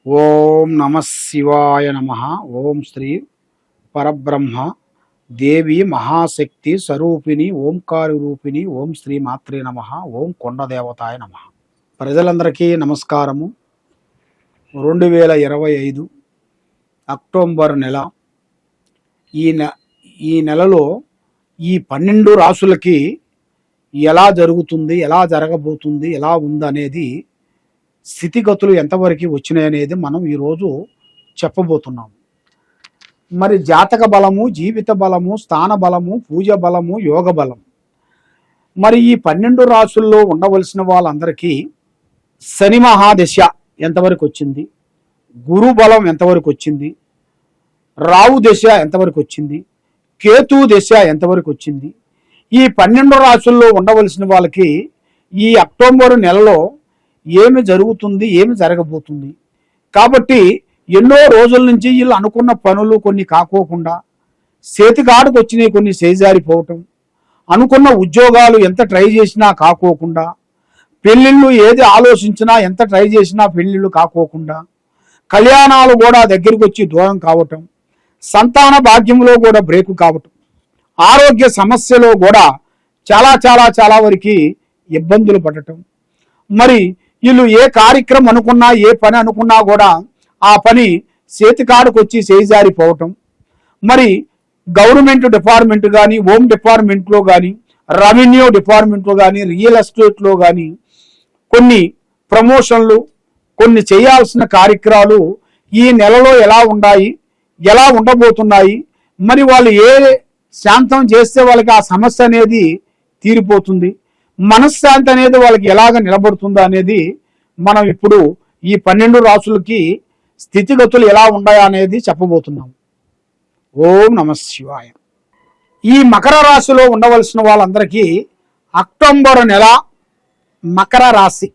ఓం నమ శివాయ నమ. ఓం శ్రీ పరబ్రహ్మ దేవి మహాశక్తి స్వరూపిణి ఓంకారి రూపిణి ఓం శ్రీ మాత్రే నమ. ఓం కొండదేవతాయ నమ. ప్రజలందరికీ నమస్కారము. 2025 అక్టోబర్ నెల. ఈ నెలలో ఈ 12 రాసులకి ఎలా జరుగుతుంది, ఎలా జరగబోతుంది, ఎలా ఉందనేది, స్థితిగతులు ఎంతవరకు వచ్చినాయనేది మనం ఈరోజు చెప్పబోతున్నాం. మరి జాతక బలము, జీవిత బలము, స్థాన బలము, పూజ బలము, యోగ బలం. మరి ఈ 12 రాసుల్లో ఉండవలసిన వాళ్ళందరికీ శని మహాదశ ఎంతవరకు వచ్చింది, గురు బలం ఎంతవరకు వచ్చింది, రావు దశ ఎంతవరకు వచ్చింది, కేతు దశ ఎంతవరకు వచ్చింది, ఈ 12 రాసుల్లో ఉండవలసిన వాళ్ళకి ఈ అక్టోబర్ నెలలో ఏమి జరుగుతుంది, ఏమి జరగబోతుంది. కాబట్టి ఎన్నో రోజుల నుంచి వీళ్ళు అనుకున్న పనులు కొన్ని కాకోకుండా, చేతికాడుకు వచ్చినాయి కొన్ని చేజారిపోవటం, అనుకున్న ఉద్యోగాలు ఎంత ట్రై చేసినా కాకోకుండా, పెళ్ళిళ్ళు ఏది ఆలోచించినా ఎంత ట్రై చేసినా పెళ్ళిళ్ళు కాకోకుండా, కళ్యాణాలు కూడా దగ్గరికి వచ్చి దూరం కావటం, సంతాన భాగ్యంలో కూడా బ్రేకు కావటం, ఆరోగ్య సమస్యలో కూడా చాలా వరకు ఇబ్బందులు పడటం. మరి వీళ్ళు ఏ కార్యక్రమం అనుకున్నా, ఏ పని అనుకున్నా కూడా ఆ పని చేతికాడుకు వచ్చి చేజారిపోవటం. మరి గవర్నమెంట్ డిపార్ట్మెంట్ కానీ, హోమ్ డిపార్ట్మెంట్లో కానీ, రెవెన్యూ డిపార్ట్మెంట్లో కానీ, రియల్ ఎస్టేట్లో కానీ కొన్ని ప్రమోషన్లు, కొన్ని చేయాల్సిన కార్యక్రమాలు ఈ నెలలో ఎలా ఉన్నాయి, ఎలా ఉండబోతున్నాయి, మరి వాళ్ళు ఏ శాంతం చేస్తే వాళ్ళకి ఆ సమస్య అనేది తీరిపోతుంది, మనశ్శాంతి అనేది వాళ్ళకి ఎలాగ నిలబడుతుందో అనేది మనం ఇప్పుడు ఈ 12 రాసులకి స్థితిగతులు ఎలా ఉన్నాయా అనేది చెప్పబోతున్నాం. ఓం నమ శివాయ. ఈ మకర రాశిలో ఉండవలసిన వాళ్ళందరికీ అక్టోబర్ నెల మకర రాశి.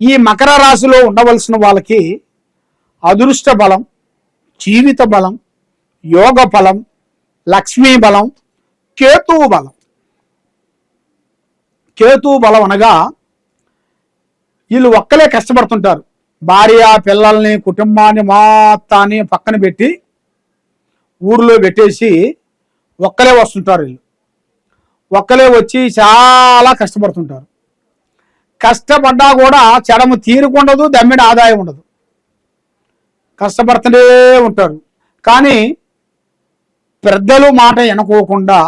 ఈ మకర రాశిలో ఉండవలసిన వాళ్ళకి అదృష్ట బలం, జీవిత బలం, యోగ బలం, లక్ష్మీ బలం, కేతువు బలం. కేతువు బలం అనగా వీళ్ళు ఒక్కలే కష్టపడుతుంటారు. భార్య పిల్లల్ని, కుటుంబాన్ని మొత్తాన్ని పక్కన పెట్టి ఊర్లో పెట్టేసి ఒక్కలే వస్తుంటారు. వీళ్ళు ఒక్కలే వచ్చి చాలా కష్టపడుతుంటారు. కష్టపడ్డా కూడా చెడము తీరుకుండదు, దమ్మిడి ఆదాయం ఉండదు. కష్టపడుతూనే ఉంటారు. కానీ పెద్దలు మాట వినుకోకుండా,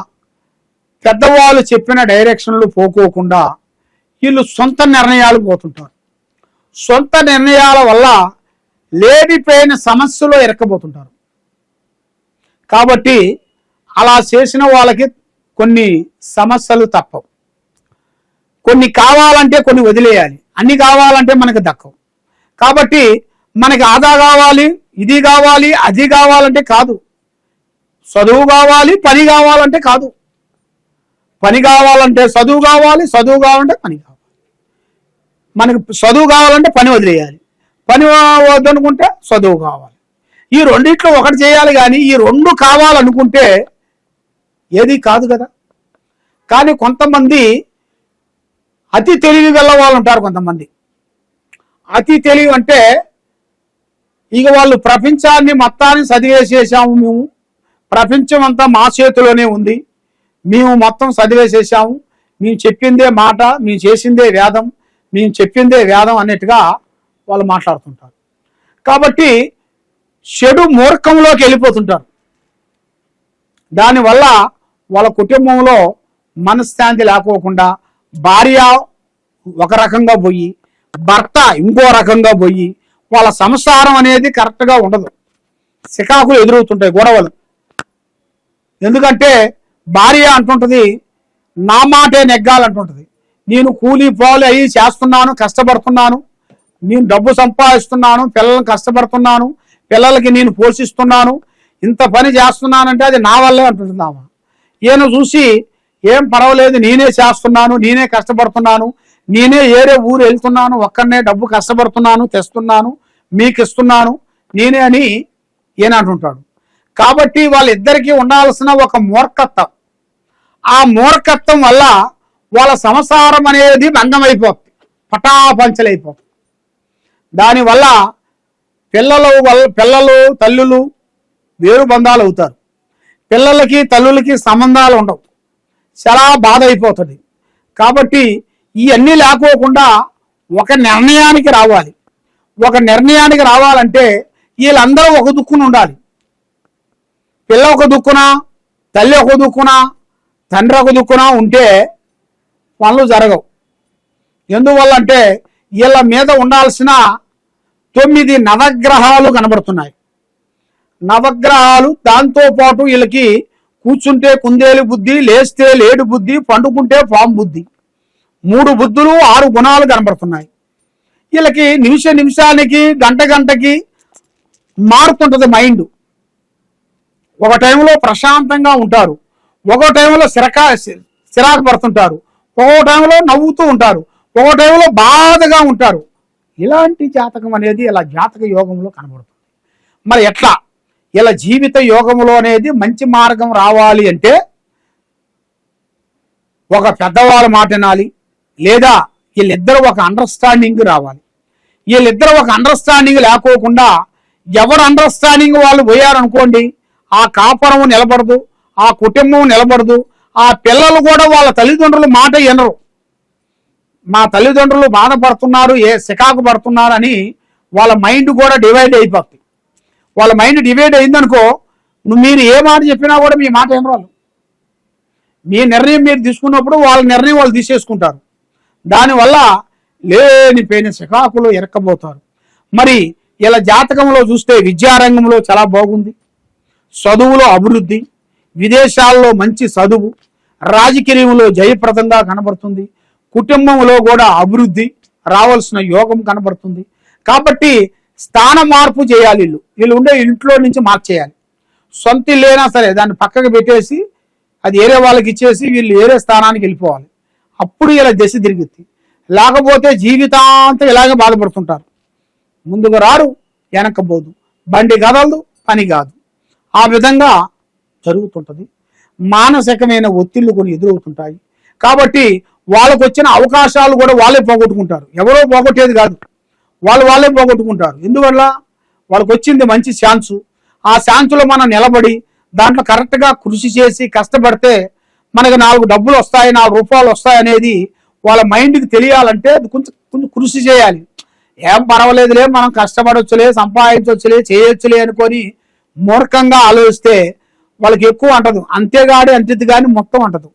పెద్దవాళ్ళు చెప్పిన డైరెక్షన్లు పోకోకుండా వీళ్ళు సొంత నిర్ణయాలు పోతుంటారు. సొంత నిర్ణయాల వల్ల లేనిపోయిన సమస్యలో ఇరక్కబోతుంటారు. కాబట్టి అలా చేసిన వాళ్ళకి కొన్ని సమస్యలు తప్పవు. కొన్ని కావాలంటే కొన్ని వదిలేయాలి, అన్ని కావాలంటే మనకు దక్కవు. కాబట్టి మనకి ఆదా కావాలి, ఇది కావాలి, అది కావాలంటే కాదు. చదువు కావాలి, పని కావాలంటే కాదు. పని కావాలంటే చదువు కావాలి, చదువు కావాలంటే పని కావాలి. మనకి చదువు కావాలంటే పని వదిలేయాలి, పని వద్దనుకుంటే చదువు కావాలి. ఈ రెండిట్లో ఒకటి చేయాలి. కానీ ఈ రెండు కావాలనుకుంటే ఏది కాదు కదా. కానీ కొంతమంది అతి తెలివి గల వాళ్ళు ఉంటారు. కొంతమంది అతి తెలివి అంటే ఇక వాళ్ళు ప్రపంచాన్ని మొత్తాన్ని చదివేసేసాము, మేము ప్రపంచం అంతా మా చేతిలోనే ఉంది, మేము మొత్తం చదివేసేసాము, మేము చెప్పిందే మాట, మేము చేసిందే వేదం, మేము చెప్పిందే వేదం అన్నట్టుగా వాళ్ళు మాట్లాడుతుంటారు. కాబట్టి చెడు మూర్ఖంలోకి వెళ్ళిపోతుంటారు. దానివల్ల వాళ్ళ కుటుంబంలో మనశ్శాంతి లేకోకుండా, భార్య ఒక రకంగా పోయి, భర్త ఇంకో రకంగా పోయి, వాళ్ళ సంసారం అనేది కరెక్ట్గా ఉండదు. చికాకులు ఎదురవుతుంటాయి, గొడవలు. ఎందుకంటే భార్య అంటుంటుంది నా మాటే నెగ్గాలంటుంటుంది. నేను కూలీ పాలు అయ్యి చేస్తున్నాను, కష్టపడుతున్నాను, నేను డబ్బు సంపాదిస్తున్నాను, పిల్లలను కష్టపడుతున్నాను, పిల్లలకి నేను పోషిస్తున్నాను, ఇంత పని చేస్తున్నానంటే అది నా వల్లే అంటుంటున్నావా. ఈయన చూసి ఏం పర్వాలేదు, నేనే చేస్తున్నాను, నేనే కష్టపడుతున్నాను, నేనే ఏరే ఊరు వెళ్తున్నాను, ఒక్కడనే డబ్బు కష్టపడుతున్నాను, తెస్తున్నాను, మీకు ఇస్తున్నాను నేనే అని ఈయన అంటుంటాడు. కాబట్టి వాళ్ళిద్దరికీ ఉండాల్సిన ఒక మూర్ఖత్వం, ఆ మూర్ఖత్వం వల్ల వాళ్ళ సంసారం అనేది భంగమైపోతుంది, పటాపంచలైపోతుంది. దానివల్ల పిల్లలు తల్లులు వేరు బంధాలు అవుతారు. పిల్లలకి తల్లులకి సంబంధాలు ఉండవు, చాలా బాధ అయిపోతుంది. కాబట్టి ఇవన్నీ లేకోకుండా ఒక నిర్ణయానికి రావాలి. ఒక నిర్ణయానికి రావాలంటే వీళ్ళందరూ ఒక దుక్కున ఉండాలి. పిల్ల ఒక దుక్కున, తల్లి ఒక దుక్కున, తండ్రి ఒక దుక్కున ఉంటే పనులు జరగవు. ఎందువల్ల అంటే వీళ్ళ మీద ఉండాల్సిన 9 నవగ్రహాలు కనబడుతున్నాయి. నవగ్రహాలు దాంతోపాటు వీళ్ళకి కూర్చుంటే కుందేలు బుద్ధి, లేస్తే లేడు బుద్ధి, పండుకుంటే పాము బుద్ధి, 3 బుద్ధులు 6 గుణాలు కనబడుతున్నాయి. వీళ్ళకి నిమిషానికి గంటకి మారుతుంటుంది మైండ్. ఒక టైంలో ప్రశాంతంగా ఉంటారు, ఒక టైంలో చిరాకు పడుతుంటారు, ఒక టైంలో నవ్వుతూ ఉంటారు, ఒక టైంలో బాధగా ఉంటారు. ఇలాంటి జాతకం అనేది ఇలా జాతక యోగంలో కనబడుతుంది. మరి ఎట్లా ఇలా జీవిత యోగంలో అనేది మంచి మార్గం రావాలి అంటే ఒక పెద్దవాళ్ళ మాట వినాలి, లేదా వీళ్ళిద్దరూ ఒక అండర్స్టాండింగ్ రావాలి. వీళ్ళిద్దరూ ఒక అండర్స్టాండింగ్ లేకోకుండా ఎవరు అండర్స్టాండింగ్ వాళ్ళు పోయారనుకోండి, ఆ కాపురం నిలబడదు, ఆ కుటుంబం నిలబడదు, ఆ పిల్లలు కూడా వాళ్ళ తల్లిదండ్రుల మాట వినరు. మా తల్లిదండ్రులు బాధపడుతున్నారు, సికాకు పడుతున్నారు అని వాళ్ళ మైండ్ కూడా డివైడ్ అయిపోతుంది. వాళ్ళ మైండ్ డివైడ్ అయిందనుకో, మీరు ఏ మాట చెప్పినా కూడా మీ మాట వినరు. మీ నిర్ణయం మీరు తీసుకున్నప్పుడు వాళ్ళ నిర్ణయం వాళ్ళు తీసేసుకుంటారు. దానివల్ల లేనిపోయిన సికాకులు ఎరక్కబోతారు. మరి ఇలా జాతకంలో చూస్తే విద్యారంగంలో చాలా బాగుంది, చదువులో అభివృద్ధి, విదేశాల్లో మంచి చదువు, రాజకీయంలో జయప్రదంగా కనబడుతుంది, కుటుంబంలో కూడా అభివృద్ధి రావాల్సిన యోగం కనబడుతుంది. కాబట్టి స్థాన మార్పు చేయాలి. వీళ్ళు ఉండే ఇంట్లో నుంచి మార్చేయాలి. సొంత ఇల్లేనా సరే దాన్ని పక్కకు పెట్టేసి అది ఏరే వాళ్ళకి ఇచ్చేసి వీళ్ళు ఏరే స్థానానికి వెళ్ళిపోవాలి. అప్పుడు ఇలా దశ తిరిగిద్ది. లేకపోతే జీవితాంతం ఇలాగే బాధపడుతుంటారు. ముందుకు రారు, వెనకపోదు, బండి కదలదు, పని కాదు. ఆ విధంగా జరుగుతుంటుంది. మానసికమైన ఒత్తిళ్లు కొన్ని ఎదురవుతుంటాయి. కాబట్టి వాళ్ళకు వచ్చిన అవకాశాలు కూడా వాళ్ళే పోగొట్టుకుంటారు. ఎవరో పోగొట్టేది కాదు, వాళ్ళే పోగొట్టుకుంటారు. ఎందువల్ల వాళ్ళకు వచ్చింది మంచి ఛాన్సు. ఆ ఛాన్సులో మనం నిలబడి దాంట్లో కరెక్ట్గా కృషి చేసి కష్టపడితే మనకు 4 డబ్బులు వస్తాయి, 4 రూపాయలు వస్తాయి అనేది వాళ్ళ మైండ్కి తెలియాలంటే కొంచెం కృషి చేయాలి. ఏం పర్వాలేదులే, మనం కష్టపడవచ్చులే, సంపాదించవచ్చులే, చేయొచ్చులే అనుకొని మూర్ఖంగా ఆలోచిస్తే వాళ్ళకి ఎక్కువ అంటదు. అంతేగాడి అంటిద్ది కానీ మొత్తం అంటదు.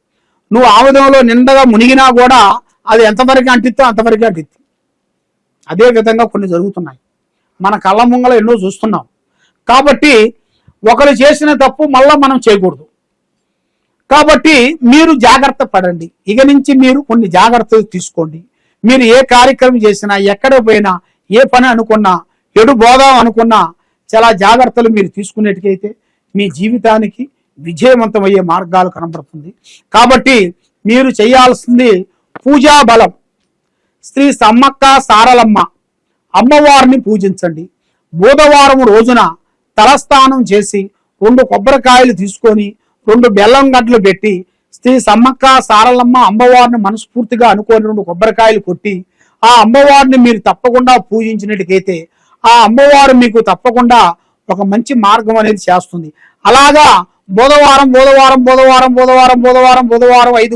నువ్వు ఆముదంలో నిండగా మునిగినా కూడా అది ఎంతవరకు అంటిద్దో అంతవరకు అంటిద్ది. అదే విధంగా కొన్ని జరుగుతున్నాయి, మన కళ్ళ ముంగల ఎన్నో చూస్తున్నాం. కాబట్టి ఒకరు చేసిన తప్పు మళ్ళా మనం చేయకూడదు. కాబట్టి మీరు జాగ్రత్త పడండి. ఇక నుంచి మీరు కొన్ని జాగ్రత్తలు తీసుకోండి. మీరు ఏ కార్యక్రమం చేసినా, ఎక్కడ పోయినా, ఏ పని అనుకున్నా, ఎడు పోదాం అనుకున్నా చాలా జాగ్రత్తలు మీరు తీసుకునేటికైతే మీ జీవితానికి విజయవంతమయ్యే మార్గాలు కనబడుతుంది. కాబట్టి మీరు చేయాల్సింది పూజా బలం. శ్రీ సమ్మక్క సారలమ్మ అమ్మవారిని పూజించండి. బుధవారం రోజున తలస్నానం చేసి 2 కొబ్బరికాయలు తీసుకొని 2 బెల్లం గడ్డలు పెట్టి శ్రీ సమ్మక్క సారలమ్మ అమ్మవారిని మనస్ఫూర్తిగా అనుకొని 2 కొబ్బరికాయలు కొట్టి ఆ అమ్మవారిని మీరు తప్పకుండా పూజించినట్టుకైతే ఆ అమ్మవారు మీకు తప్పకుండా ఒక మంచి మార్గం అనేది చేస్తుంది. అలాగా బుధవారం 5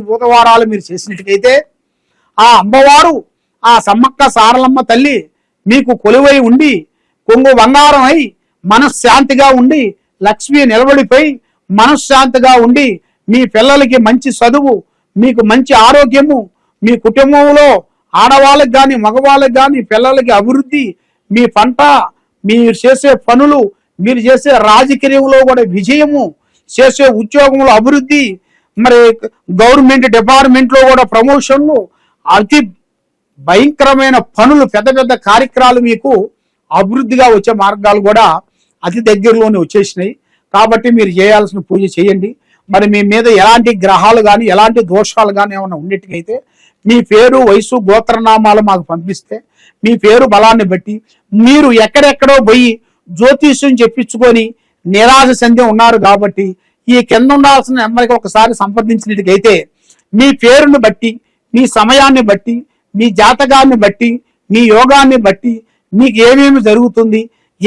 బుధవారాలు మీరు చేసినట్టుకైతే ఆ అమ్మవారు, ఆ సమ్మక్క సారలమ్మ తల్లి మీకు కొలువై ఉండి కొంగు బంగారం అయి మనశ్శాంతిగా ఉండి లక్ష్మి నిలబడిపోయి మనశ్శాంతిగా ఉండి మీ పిల్లలకి మంచి చదువు, మీకు మంచి ఆరోగ్యము, మీ కుటుంబంలో ఆడవాళ్ళకి కానీ మగవాళ్ళకి కానీ పిల్లలకి అభివృద్ధి, మీ పంట, మీరు చేసే పనులు, మీరు చేసే రాజకీయంలో కూడా విజయము, చేసే ఉద్యోగంలో అభివృద్ధి, మరి గవర్నమెంట్ డిపార్ట్మెంట్లో కూడా ప్రమోషన్లు, అతి భయంకరమైన పనులు, పెద్ద పెద్ద కార్యక్రమాలు మీకు అభివృద్ధిగా వచ్చే మార్గాలు కూడా అతి దగ్గరలోనే వచ్చేసినాయి. కాబట్టి మీరు చేయాల్సిన పూజ చేయండి. మరి మీ మీద ఎలాంటి గ్రహాలు కానీ ఎలాంటి దోషాలు కానీ ఏమైనా ఉండేట్టుకైతే మీ పేరు, వయసు, గోత్రనామాలు మాకు పంపిస్తే మీ పేరు బలాన్ని బట్టి మీరు ఎక్కడెక్కడో పోయి జ్యోతిష్యం చెప్పించుకొని నిరాశ చెంది ఉన్నారు. కాబట్టి ఈ కింద ఉండాల్సిన నెంబర్కి ఒకసారి సంప్రదించినట్టుకైతే మీ పేరుని బట్టి, మీ సమయాన్ని బట్టి, మీ జాతకాన్ని బట్టి, మీ యోగాన్ని బట్టి మీకు ఏమేమి జరుగుతుంది,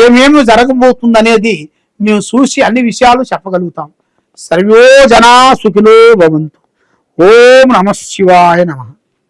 ఏమేమి జరగబోతుంది అనేది మేము చూసి అన్ని విషయాలు చెప్పగలుగుతాం. సర్వే జనా సుఖినో భవంతు. ఓం నమః శివాయ నమః.